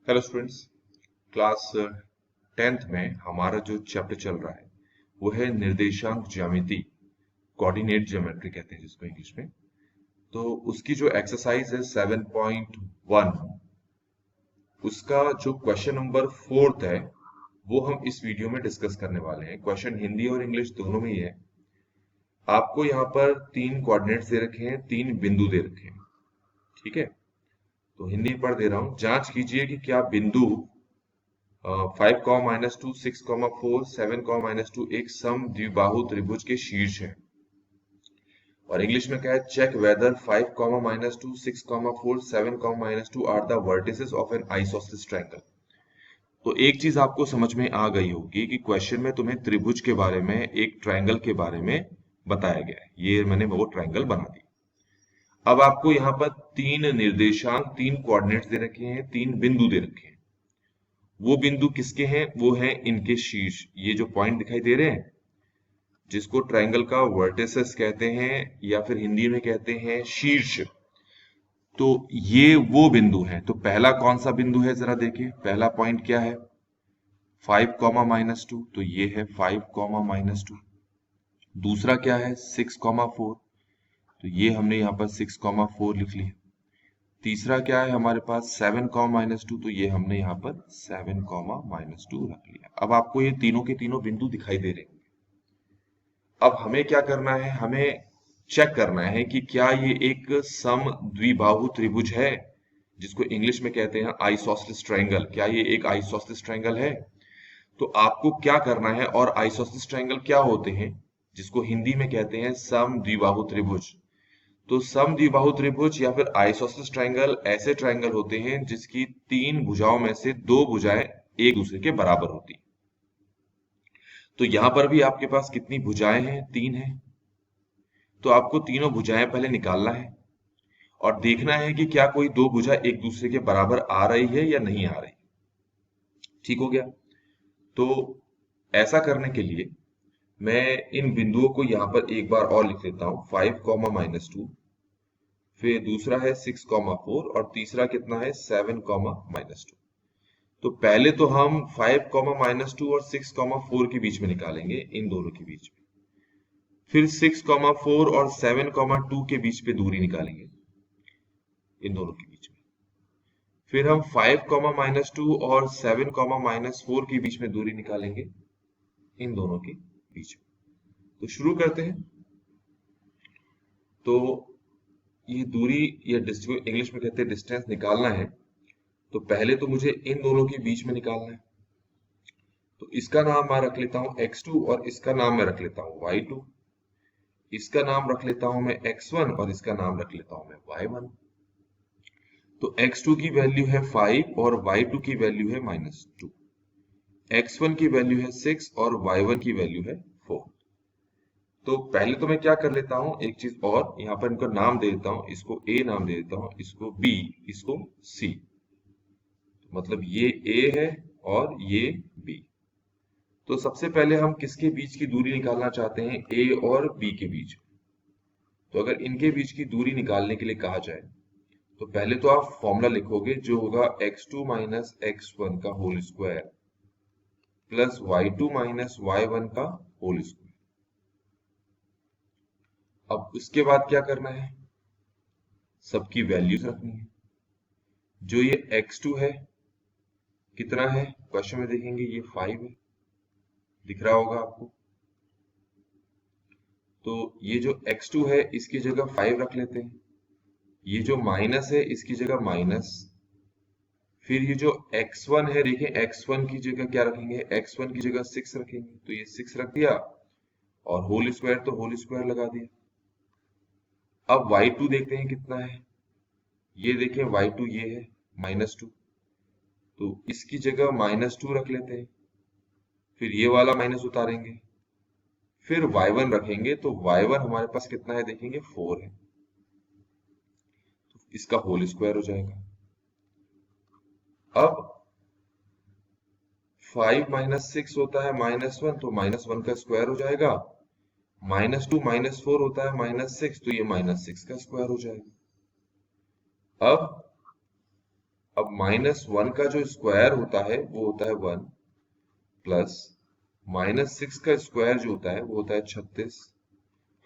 Hello students. Class 10th में हमारा जो चैप्टर चल रहा है वो है निर्देशांक ज्यामिति। कोऑर्डिनेट ज्योमेट्री कहते हैं जिसको इंग्लिश में। तो उसकी जो एक्सरसाइज है 7.1, उसका जो क्वेश्चन नंबर 4 है वो हम इस वीडियो में डिस्कस करने वाले हैं। क्वेश्चन हिंदी और इंग्लिश दोनों में ही है। आपको यहाँ पर 3 कोऑर्डिनेट्स दे रखे हैं, 3 बिंदु दे रखे हैं। ठीक है, तो हिंदी में पढ़ दे रहा हूँ। जांच कीजिए कि क्या बिंदु 5, -2, 6, 4, 7, -2 एक सम द्विबाहु त्रिभुज के शीर्ष है। और इंग्लिश में क्या है, check whether 5, -2, 6, 4, 7, -2 are the vertices of an isosceles triangle. तो एक चीज आपको समझ में आ गई होगी कि क्वेश्चन में तुम्हें त्रिभुज के बारे में, एक ट्रायंगल के बारे में बताया गया है। ये मैंने वो ट्रायंगल बना दी। अब आपको यहाँ पर 3 निर्देशांक, 3 कोऑर्डिनेट्स दे रखे हैं, 3 बिंदु दे रखे हैं। वो बिंदु किसके हैं? वो हैं इनके शीर्ष। ये जो पॉइंट दिखाई दे रहे हैं जिसको ट्रायंगल का वर्टिसेस कहते हैं या फिर हिंदी में कहते हैं शीर्ष, तो ये वो बिंदु हैं। तो पहला कौन सा बिंदु है जरा देखिए। पहला पॉइंट क्या है? 5, -2, तो ये है 5, -2। दूसरा क्या है? 6, 4, तो ये हमने यहाँ पर 6, 4 लिख लिया। तीसरा क्या है हमारे पास? 7, -2, तो ये हमने यहाँ पर 7, -2 रख लिया। अब आपको ये तीनों के तीनों बिंदु दिखाई दे रहे हैं। अब हमें क्या करना है? हमें चेक करना है कि क्या ये एक सम द्विबाहु त्रिभुज है, जिसको इंग्लिश में कहते हैं आइसोसेलेस ट्रायंगल। क्या ये एक आइसोसेलेस ट्रायंगल है? तो आपको क्या करना है, और आइसोसेलेस ट्रायंगल क्या होते हैं जिसको हिंदी में कहते हैं सम द्विबाहु त्रिभुज। तो सम द्विबाहु त्रिभुज या फिर आइसोसेलेस ट्रायंगल ऐसे ट्रायंगल होते हैं जिसकी 3 भुजाओं में से 2 भुजाएं एक दूसरे के बराबर होती हैं। तो यहां पर भी आपके पास कितनी भुजाएं हैं? 3 है। तो आपको तीनों भुजाएं पहले निकालना है और देखना है कि क्या कोई 2 भुजा एक दूसरे के बराबर आ रही है या नहीं आ रही। ठीक हो गया। तो ऐसा करने के लिए मैं इन बिंदुओं को यहां पर एक बार और लिख लेता हूं। 5, -2, फिर दूसरा है 6, 4 और तीसरा कितना है? 7, -2। तो पहले तो हम 5, -2 और 6, 4 के बीच में निकालेंगे, इन दोनों के बीच में। फिर 6, 4 और 7, 2 के बीच पे दूरी निकालेंगे, इन दोनों के बीच में। फिर हम 5, -2 और 7, -4 के बीच में दूरी निकालेंगे, इन दोनों के बीच में। तो शुरू करते हैं। तो ये दूरी या डिस्टेंस, इंग्लिश में कहते हैं डिस्टेंस, निकालना है। तो पहले तो मुझे इन दोनों के बीच में निकालना है। तो इसका नाम मैं रख लेता हूं x2 और इसका नाम मैं रख लेता हूं y2। इसका नाम रख लेता हूं मैं x1 और इसका नाम रख लेता हूं मैं y1। तो x2 की वैल्यू है 5 और y2 की वैल्यू है -2। x1 की वैल्यू है 6 और y1 की वैल्यू है 4। तो पहले तो मैं क्या कर लेता हूं, एक चीज और यहां पर इनको नाम दे देता हूं। इसको a नाम दे देता हूं, इसको b, इसको c। मतलब ये a है और ये b। तो सबसे पहले हम किसके बीच की दूरी निकालना चाहते हैं? a और b के बीच। तो अगर इनके बीच की दूरी निकालने के लिए कहा जाए तो पहले तो आप फॉर्मूला लिखोगे जो होगा x2 - x1 का whole square plus y2 - y1 का होल स्क्वायर। अब उसके बाद क्या करना है? सबकी वैल्यूज रखनी है। जो ये x2 है कितना है? क्वेश्चन में देखेंगे ये 5 है, दिख रहा होगा आपको। तो ये जो x2 है इसकी जगह 5 रख लेते हैं। ये जो माइनस है इसकी जगह माइनस। फिर ये जो x1 है, देखिए x1 की जगह क्या रखेंगे? x1 की जगह 6 रखेंगे। तो ये 6 रख दिया और होल स्क्वायर तो होल स्क्वायर लगा दिया। अब y2 देखते हैं कितना है। ये देखें y2 ये है -2। तो इसकी जगह -2 रख लेते हैं। फिर ये वाला माइनस उतारेंगे, फिर y1 रखेंगे। तो y1 हमारे पास कितना है देखेंगे? 4 है। तो इसका होल स्क्वायर हो जाएगा। अब 5 - 6 होता है -1, तो -1 का स्क्वायर हो जाएगा। -2 - 4 होता है -6, तो ये -6 का स्क्वायर हो जाएगा। अब अब -1 का जो स्क्वायर होता है वो होता है 1 प्लस -6 का स्क्वायर जो होता है वो होता है 36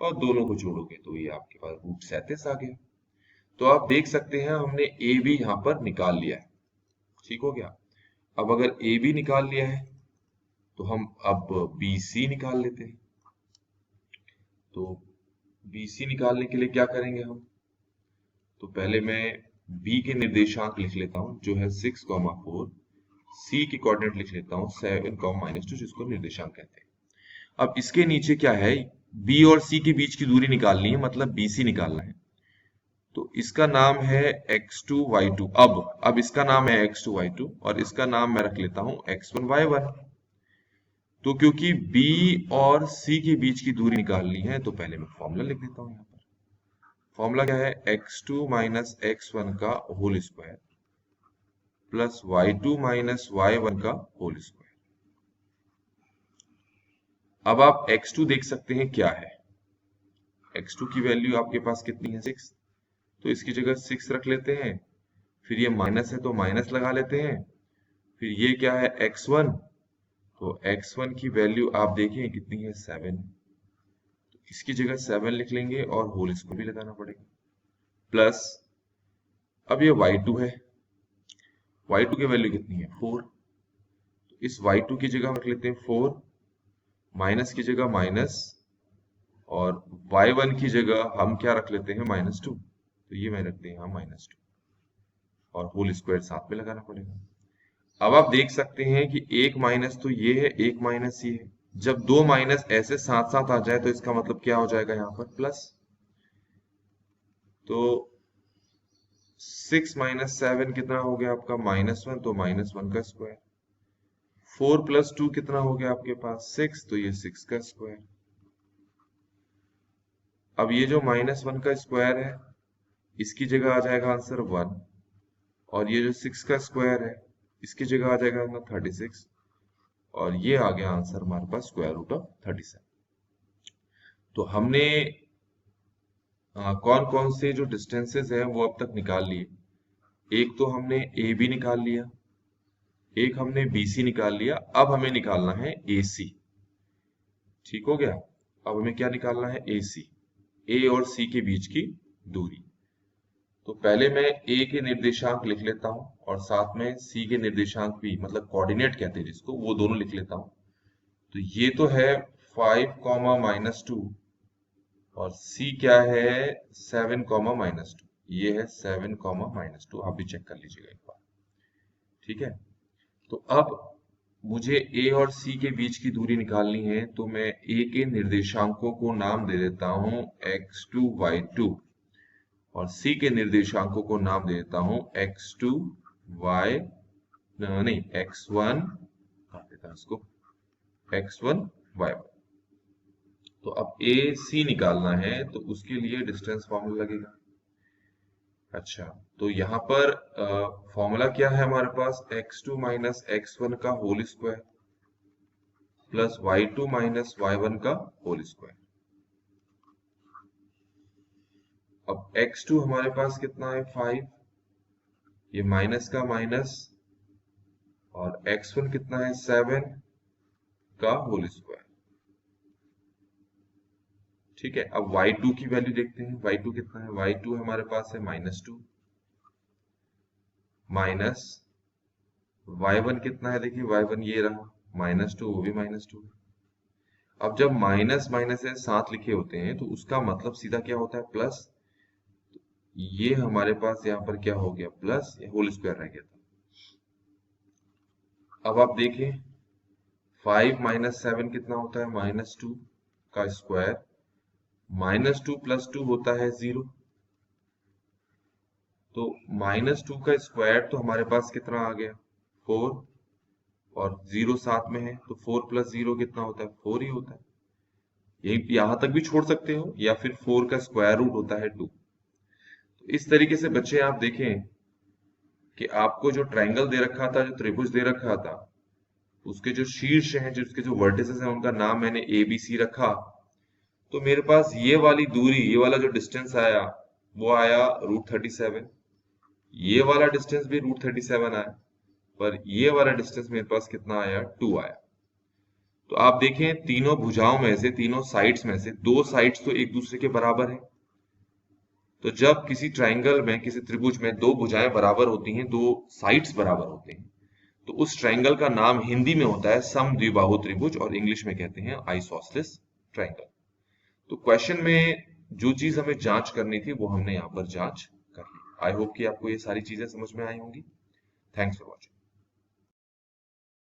और दोनों को जोड़ोगे तो ये आपके पास √37 आ गया। तो आप देख सकते हैं हमने ए बी यहाँ पर निकाल लिया है। ठीक हो गया। अब अगर ए बी निकाल लिया है तो हम अब बी सी निकाल लेते हैं। तो बी सी निकालने के लिए क्या करेंगे हम? तो पहले मैं बी के निर्देशांक लिख लेता हूं जो है 6,4, सी की कोऑर्डिनेट लिख लेता हूं 7,-2 जिसको निर्देशांक कहते हैं। अब इसके नीचे क्या है, बी और सी के बीच की दूरी निकालनी है, मतलब बी सी निकालना है। तो इसका नाम है x2 y2। अब इसका नाम है x2 y2 और इसका नाम मैं रख लेता हूं x1 y1। तो क्योंकि b और c के बीच की दूरी निकालनी है तो पहले मैं फॉर्मूला लिख देता हूं। यहाँ पर फॉर्मूला क्या है, x2 माइनस x1 का whole square plus y2 minus y1 का होल स्क्वायर। अब आप x2 देख सकते हैं क्या है, x2 की वैल्यू आपके पास कितनी है, 6। तो इसकी जगह 6 रख लेते हैं, फिर ये माइनस है तो माइनस लगा लेते हैं, फिर ये क्या है x1, तो x1 की वैल्यू आप देखें कितनी है, 7। तो इसकी जगह 7 लिख लेंगे और होल स्क्वायर भी लगाना पड़ेगा प्लस अब ये y2 है, y2 की वैल्यू कितनी है, 4। तो इस y2 की जगह रख लेते हैं 4, माइनस की जगह माइनस और y1 की जगह हम क्या रख लेते हैं, -2। तो ये मैं रखते हैं यहाँ -2 और होल स्क्वायर साथ में लगाना पड़ेगा। अब आप देख सकते हैं कि एक माइनस तो ये है, एक माइनस ये है। जब दो माइनस ऐसे साथ साथ आ जाए तो इसका मतलब क्या हो जाएगा, यहाँ पर प्लस। तो 6 माइनस 7 कितना हो गया आपका, -1, तो -1 का स्क्वायर। 4 प्लस 2 कितना हो गया आपके पास, 6, तो ये 6 का स्क्वायर। अब ये जो -1 का स्क्वायर है इसकी जगह आ जाएगा आंसर 1 और ये जो 6 का स्क्वायर है इसकी जगह आ जाएगा 36 और ये आ गया आंसर हमारे पास √37। तो हमने कौन कौन से जो डिस्टेंसेस हैं वो अब तक निकाल लिए। एक तो हमने ए बी निकाल लिया, एक हमने बी सी निकाल लिया, अब हमें निकालना है ए सी। ठीक हो गया। अब हमें क्या निकालना है, ए सी, ए और सी के बीच की दूरी। तो पहले मैं ए के निर्देशांक लिख लेता हूं और साथ में सी के निर्देशांक भी, मतलब कोऑर्डिनेट कहते हैं जिसको, वो दोनों लिख लेता हूं। तो ये तो है 5, -2 और सी क्या है 7, -2। ये है 7, -2। आप भी चेक कर लीजिएगा एक बार। ठीक है। तो अब मुझे ए और सी के बीच की दूरी निकालनी है, तो मैं ए के निर्देशांकों को नाम दे देता हूं x2 y2 और सी के निर्देशांकों को नाम दे देता हूं x2 y नहीं x1 काट देता इसको, x1 y1। तो अब ए सी निकालना है तो उसके लिए डिस्टेंस फॉर्मूला लगेगा। अच्छा, तो यहाँ पर फॉर्मूला क्या है हमारे पास, x2 माइनस x1 का whole square plus y2 minus y1 का होल स्क्वायर। अब x2 हमारे पास कितना है, 5, ये माइनस का माइनस और x1 कितना है, 7 का होल स्क्वायर। ठीक है। अब y2 की वैल्यू देखते हैं, y2 कितना है, y2 हमारे पास है -2 माइनस y1 कितना है, देखिए y1 ये रहा -2, वो भी -2। अब जब माइनस माइनस है साथ लिखे होते हैं तो उसका मतलब सीधा क्या होता है, प्लस। ये हमारे पास यहाँ पर क्या हो गया, प्लस, ये होल स्क्वायर रह गया था। अब आप देखें 5 - 7 कितना होता है, -2 का स्क्वायर, -2 + 2 होता है 0। तो -2 का स्क्वायर तो हमारे पास कितना आ गया, 4 और 0 साथ में है तो 4 + 0 कितना होता है, 4 ही होता है। यही यहां तक भी छोड़ सकते हो या फिर 4 का स्क्वायर रूट होता है 2। तो इस तरीके से बच्चे आप देखें कि आपको जो ट्रायंगल दे रखा था, जो त्रिभुज दे रखा था, उसके जो शीर्ष हैं, जो उसके जो वर्टिसेस हैं, उनका नाम मैंने ए बी सी रखा। तो मेरे पास ये वाली दूरी, ये वाला जो डिस्टेंस आया वो आया √37 ये वाला डिस्टेंस भी √37 आया, पर ये वाला डिस्टेंस मेरे पास कितना आया, 2 आया। तो आप देखें तीनों भुजाओं में से, तीनों साइड्स में से दो साइड्स तो एक दूसरे के बराबर है। तो जब किसी ट्रायंगल में, किसी त्रिभुज में दो भुजाएं बराबर होती हैं, दो साइड्स बराबर होते हैं, तो उस ट्रायंगल का नाम हिंदी में होता है समद्विबाहु त्रिभुज और इंग्लिश में कहते हैं आइसोसेलेस ट्रायंगल। तो क्वेश्चन में जो चीज हमें जांच करनी थी वो हमने यहाँ पर जांच कर ली। आई होप कि आपको ये सारी चीजें समझ में आई होंगी। Thanks for watching.